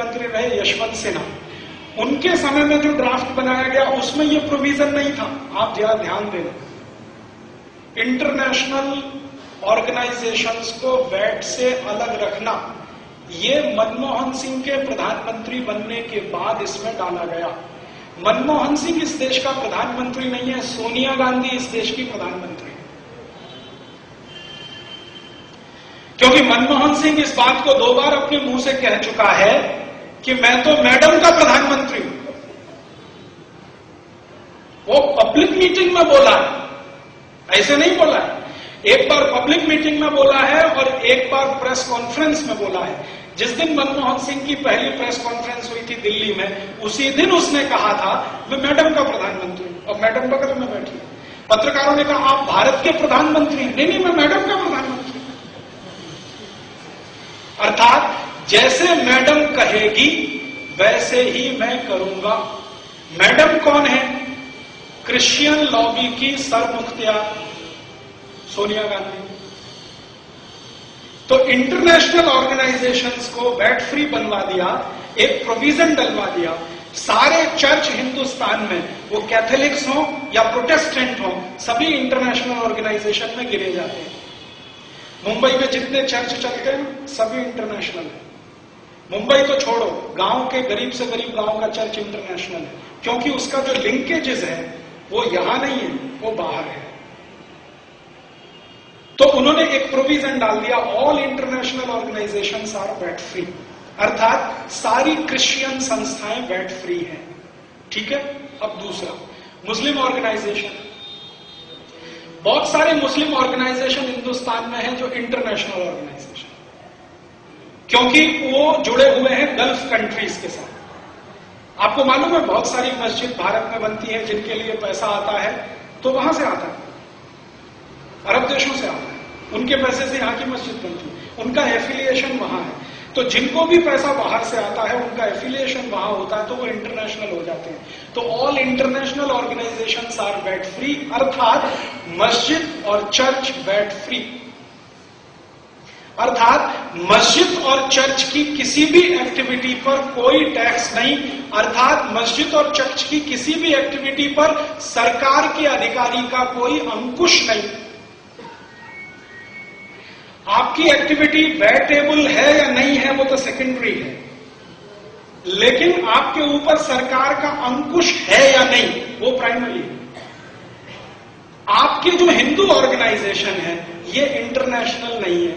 मंत्री रहे यशवंत सिन्हा, उनके समय में जो ड्राफ्ट बनाया गया उसमें ये प्रोविजन नहीं था। आप जरा ध्यान देना, इंटरनेशनल ऑर्गेनाइजेशंस को वैट से अलग रखना, ये मनमोहन सिंह के प्रधानमंत्री बनने के बाद इसमें डाला गया। मनमोहन सिंह इस देश का प्रधानमंत्री नहीं है, सोनिया गांधी इस देश की प्रधानमंत्री है। क्योंकि मनमोहन सिंह इस बात को 2 बार अपने मुंह से कह चुका है कि मैं तो मैडम का प्रधानमंत्री हूं। वो पब्लिक मीटिंग में बोला है, ऐसे नहीं बोला है। एक बार पब्लिक मीटिंग में बोला है और एक बार प्रेस कॉन्फ्रेंस में बोला है। जिस दिन मनमोहन सिंह की पहली प्रेस कॉन्फ्रेंस हुई थी दिल्ली में, उसी दिन उसने कहा था मैं मैडम का प्रधानमंत्री हूं, और मैडम बगल में बैठी। पत्रकारों ने कहा आप भारत के प्रधानमंत्री हैं। नहीं, मैं मैडम का प्रधानमंत्री। अर्थात जैसे मैडम कहेगी वैसे ही मैं करूंगा। मैडम कौन है? क्रिश्चियन लॉबी की सरमुख्तियार सोनिया गांधी। तो इंटरनेशनल ऑर्गेनाइजेशंस को वैट फ्री बनवा दिया, एक प्रोविजन डलवा दिया। सारे चर्च हिंदुस्तान में, वो कैथोलिक्स हो या प्रोटेस्टेंट हो, सभी इंटरनेशनल ऑर्गेनाइजेशन में गिने जाते हैं। मुंबई में जितने चर्च चलते हैं सभी इंटरनेशनल है। मुंबई तो छोड़ो, गांव के गरीब से गरीब गांव का चर्च इंटरनेशनल है, क्योंकि उसका जो लिंकेजेस है वो यहां नहीं है, वो बाहर है। तो उन्होंने एक प्रोविजन डाल दिया, all international organisations are VAT free, अर्थात सारी क्रिश्चियन संस्थाएं वैट फ्री हैं। ठीक है। अब दूसरा, मुस्लिम ऑर्गेनाइजेशन। बहुत सारे मुस्लिम ऑर्गेनाइजेशन हिंदुस्तान में हैं जो इंटरनेशनल ऑर्गेनाइजेशन, क्योंकि वो जुड़े हुए हैं गल्फ कंट्रीज के साथ। आपको मालूम है बहुत सारी मस्जिद भारत में बनती है जिनके लिए पैसा आता है तो वहां से आता है, अरब देशों से आता है, उनके पैसे से यहां की मस्जिद बनती है, उनका एफिलिएशन वहां है। तो जिनको भी पैसा बाहर से आता है उनका एफिलिएशन वहां होता है, तो वो इंटरनेशनल हो जाते हैं। तो all international organisations are VAT free, अर्थात मस्जिद और चर्च वैट फ्री, अर्थात मस्जिद और चर्च की किसी भी एक्टिविटी पर कोई टैक्स नहीं, अर्थात मस्जिद और चर्च की किसी भी एक्टिविटी पर सरकार के अधिकारी का कोई अंकुश नहीं। आपकी एक्टिविटी वैटेबल है या नहीं है वो तो सेकेंडरी है, लेकिन आपके ऊपर सरकार का अंकुश है या नहीं वो प्राइमरी है। आपके जो हिंदू ऑर्गेनाइजेशन है ये इंटरनेशनल नहीं है,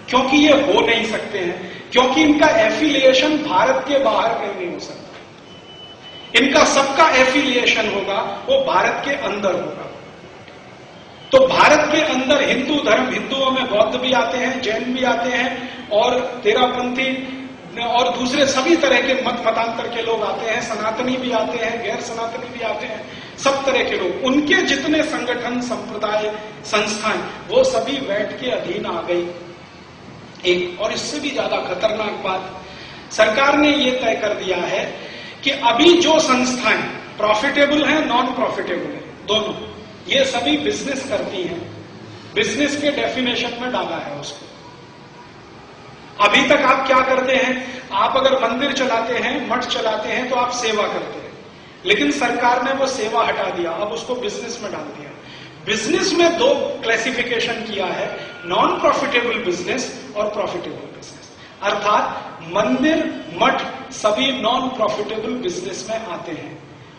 क्योंकि ये हो नहीं सकते हैं, क्योंकि इनका एफिलिएशन भारत के बाहर कहीं नहीं हो सकता। इनका सबका एफिलिएशन होगा वो भारत के अंदर होगा। तो भारत के अंदर हिंदू धर्म, हिंदुओं में बौद्ध भी आते हैं, जैन भी आते हैं, और तेरापंथी और दूसरे सभी तरह के मतांतर के लोग आते हैं, सनातनी भी आते हैं, गैर सनातनी भी आते हैं, सब तरह के लोग। उनके जितने संगठन, संप्रदाय, संस्थाएं, वो सभी वैट के अधीन आ गई। एक और इससे भी ज्यादा खतरनाक बात, सरकार ने ये तय कर दिया है कि अभी जो संस्थाएं प्रॉफिटेबल हैं, नॉन प्रॉफिटेबल है, दोनों, ये सभी बिजनेस करती हैं। बिजनेस के डेफिनेशन में डाला है उसको। अभी तक आप क्या करते हैं, आप अगर मंदिर चलाते हैं, मठ चलाते हैं तो आप सेवा करते हैं, लेकिन सरकार ने वो सेवा हटा दिया, अब उसको बिजनेस में डाल दिया। बिजनेस में 2 क्लासिफिकेशन किया है, नॉन प्रॉफिटेबल बिजनेस और प्रॉफिटेबल बिजनेस, अर्थात मंदिर, मठ सभी नॉन प्रॉफिटेबल बिजनेस में आते हैं,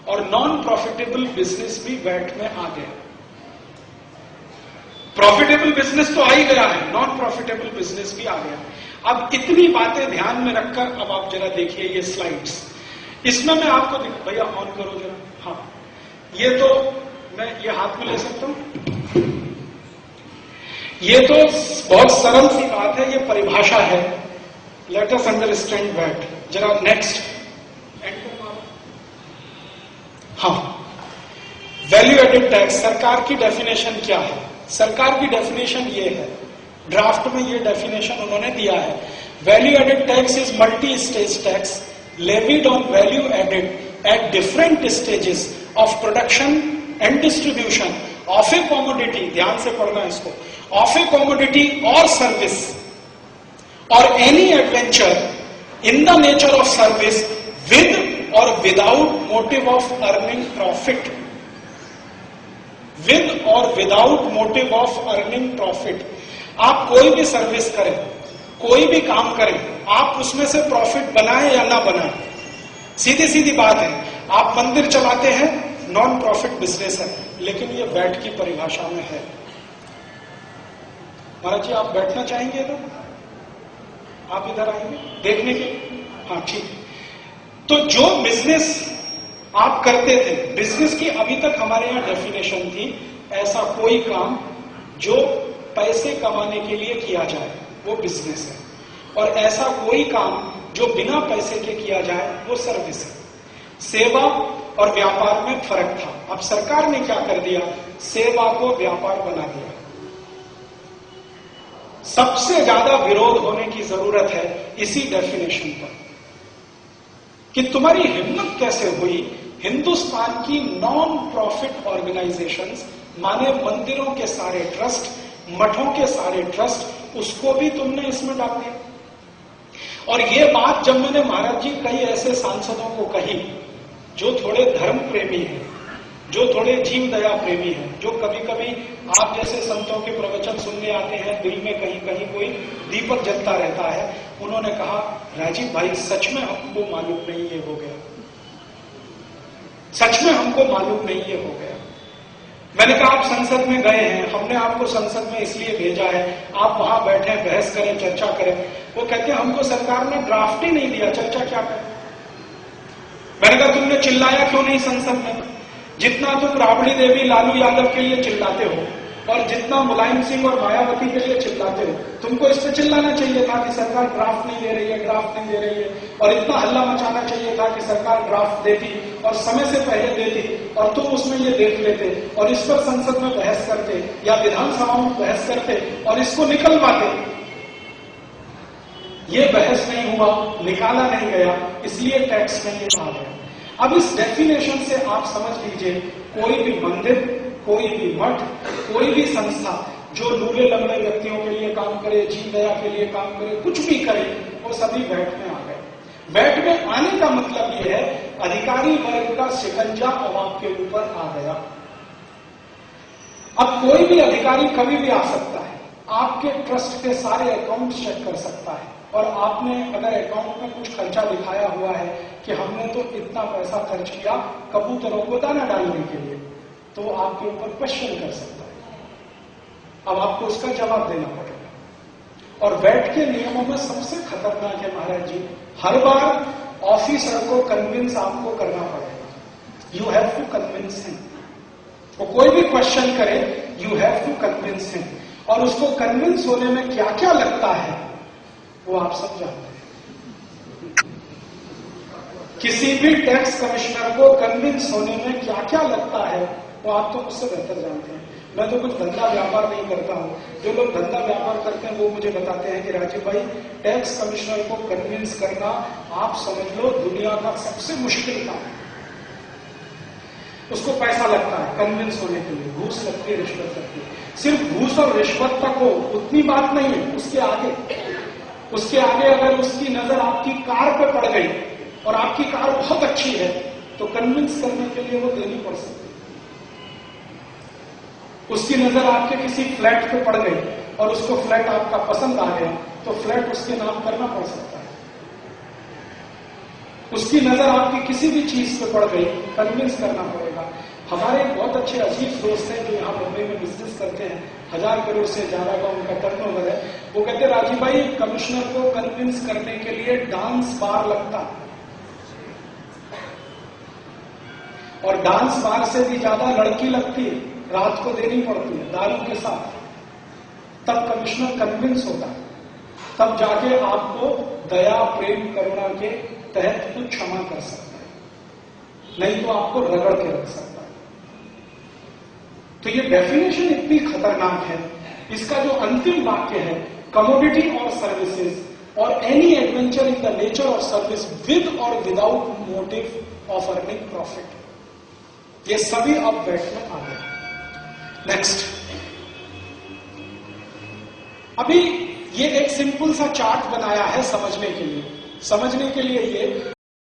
और नॉन प्रॉफिटेबल बिजनेस भी वैट में आ गया। प्रॉफिटेबल बिजनेस तो आ ही गया है, नॉन प्रॉफिटेबल बिजनेस भी आ गया। अब इतनी बातें ध्यान में रखकर अब आप जरा देखिए ये स्लाइड्स, इसमें मैं आपको भैया ऑन करो जरा। हाँ, ये तो मैं ये हाथ में ले सकता हूं। ये तो बहुत सरल सी बात है, ये परिभाषा है, लेट अस अंडरस्टैंड वैट। जरा नेक्स्ट। हाँ, वैल्यू एडेड टैक्स, सरकार की डेफिनेशन क्या है? सरकार की डेफिनेशन ये है, ड्राफ्ट में ये डेफिनेशन उन्होंने दिया है। Value added tax is multi stage tax levied on value added at different stages of production and distribution of a commodity, ध्यान से पढ़ना इसको, ऑफ ए कॉमोडिटी और सर्विस और any adventure in the nature of service with और without motive of earning profit, with और without motive of earning profit. आप कोई भी सर्विस करें, कोई भी काम करें, आप उसमें से प्रॉफिट बनाएं या ना बनाएं, सीधी सीधी बात है। आप मंदिर चलाते हैं, नॉन प्रॉफिट बिजनेस है, लेकिन ये वैट की परिभाषा में है। महाराज जी, आप बैठना चाहेंगे तो आप इधर आएंगे देखने के? हाँ, ठीक। तो जो बिजनेस आप करते थे, बिजनेस की अभी तक हमारे यहां डेफिनेशन थी, ऐसा कोई काम जो पैसे कमाने के लिए किया जाए वो बिजनेस है, और ऐसा कोई काम जो बिना पैसे के किया जाए वो सर्विस है। सेवा और व्यापार में फर्क था। अब सरकार ने क्या कर दिया, सेवा को व्यापार बना दिया। सबसे ज्यादा विरोध होने की जरूरत है इसी डेफिनेशन पर, कि तुम्हारी हिम्मत कैसे हुई हिंदुस्तान की नॉन प्रॉफिट ऑर्गेनाइजेशंस, माने मंदिरों के सारे ट्रस्ट, मठों के सारे ट्रस्ट, उसको भी तुमने इसमें डाल दिया। और ये बात जब मैंने महाराज जी कई ऐसे सांसदों को कही जो थोड़े धर्म प्रेमी हैं, जो थोड़े जीव दया प्रेमी हैं, जो कभी कभी आप जैसे संतों के प्रवचन सुनने आते हैं, दिल में कहीं कहीं कोई दीपक जलता रहता है, उन्होंने कहा, राजीव भाई सच में हमको मालूम नहीं ये हो गया, सच में हमको मालूम नहीं ये हो गया। मैंने कहा, आप संसद में गए हैं, हमने आपको संसद में इसलिए भेजा है, आप वहां बैठे बहस करें, चर्चा करें। वो कहते हैं, हमको सरकार ने ड्राफ्ट ही नहीं दिया, चर्चा क्या करें। मैंने कहा, तुमने चिल्लाया क्यों नहीं संसद में? जितना तुम राबड़ी देवी लालू यादव के लिए चिल्लाते हो और जितना मुलायम सिंह और मायावती के लिए चिल्लाते हो, तुमको इस पे चिल्लाना चाहिए था कि सरकार ड्राफ्ट नहीं दे रही है, ड्राफ्ट नहीं दे रही है, और इतना हल्ला मचाना चाहिए था कि सरकार ड्राफ्ट देती और समय से पहले देती और तुम उसमें ये देख लेते और इस पर संसद में बहस करते या विधानसभा में बहस करते और इसको निकलवाते। ये बहस नहीं हुआ, निकाला नहीं गया, इसलिए टैक्स में ये आ गया। अब इस डेफिनेशन से आप समझ लीजिए, कोई भी मंदिर, कोई भी मठ, कोई भी संस्था जो लूले लंगड़े व्यक्तियों के लिए काम करे, जीव दया के लिए काम करे, कुछ भी करे, वो सभी वैट में आ गए। वैट में आने का मतलब ये है, अधिकारी वर्ग का शिकंजा अब आपके ऊपर आ गया। अब कोई भी अधिकारी कभी भी आ सकता है, आपके ट्रस्ट के सारे अकाउंट चेक कर सकता है, और आपने अगर अकाउंट में कुछ खर्चा दिखाया हुआ है कि हमने तो इतना पैसा खर्च किया कबूतरों को दाना डालने के लिए, तो वो आपके ऊपर क्वेश्चन कर सकता है। अब आपको उसका जवाब देना पड़ेगा। और वैट के नियमों में सबसे खतरनाक है महाराज जी, हर बार ऑफिसर को कन्विंस आपको करना पड़ेगा। You have to convince him. वो कोई भी क्वेश्चन करे, you have to convince him. और उसको कन्विंस होने में क्या क्या लगता है वो आप सब जानते हैं। किसी भी टैक्स कमिश्नर को कन्विंस होने में क्या क्या लगता है वो आप तो मुझसे बेहतर जानते हैं। मैं तो कुछ धंधा व्यापार नहीं करता हूं। जो लोग धंधा व्यापार करते हैं वो मुझे बताते हैं कि राजीव भाई, टैक्स कमिश्नर को कन्विंस करना, आप समझ लो, दुनिया का सबसे मुश्किल काम है। उसको पैसा लगता है कन्विंस होने के लिए, घूस लगती है, रिश्वत लगती है। सिर्फ घूस और रिश्वत तक हो उतनी बात नहीं है, उसके आगे अगर उसकी नजर आपकी कार पे पड़ गई और आपकी कार बहुत अच्छी है तो कन्विंस करने के लिए वो देनी पड़ सकती है। उसकी नजर आपके किसी फ्लैट पे पड़ गई और उसको फ्लैट आपका पसंद आ गया तो फ्लैट उसके नाम करना पड़ सकता है। उसकी नजर आपकी किसी भी चीज पे पड़ गई, कन्विंस करना पड़ेगा। हमारे बहुत अच्छे अजीज दोस्त हैं जो यहाँ मुंबई में बिजनेस करते हैं, 1000 करोड़ से ज्यादा का उनका टर्नओवर है। वो कहते हैं, राजीव भाई, कमिश्नर को कन्विंस करने के लिए डांस बार लगता है, और डांस बार से भी ज्यादा लड़की लगती है, रात को देनी पड़ती है दारू के साथ, तब कमिश्नर कन्विंस होता है, तब जाके आपको दया प्रेम करुणा के तहत कुछ क्षमा कर सकता है, नहीं तो आपको रगड़ के रख सकता है। तो ये डेफिनेशन इतनी खतरनाक है। इसका जो अंतिम वाक्य है, कमोडिटी और सर्विसेज और any adventure in the nature of service with और without motive of earning profit, ये सभी अब वैट में आ गए। नेक्स्ट, अभी ये एक सिंपल सा चार्ट बनाया है समझने के लिए। समझने के लिए ये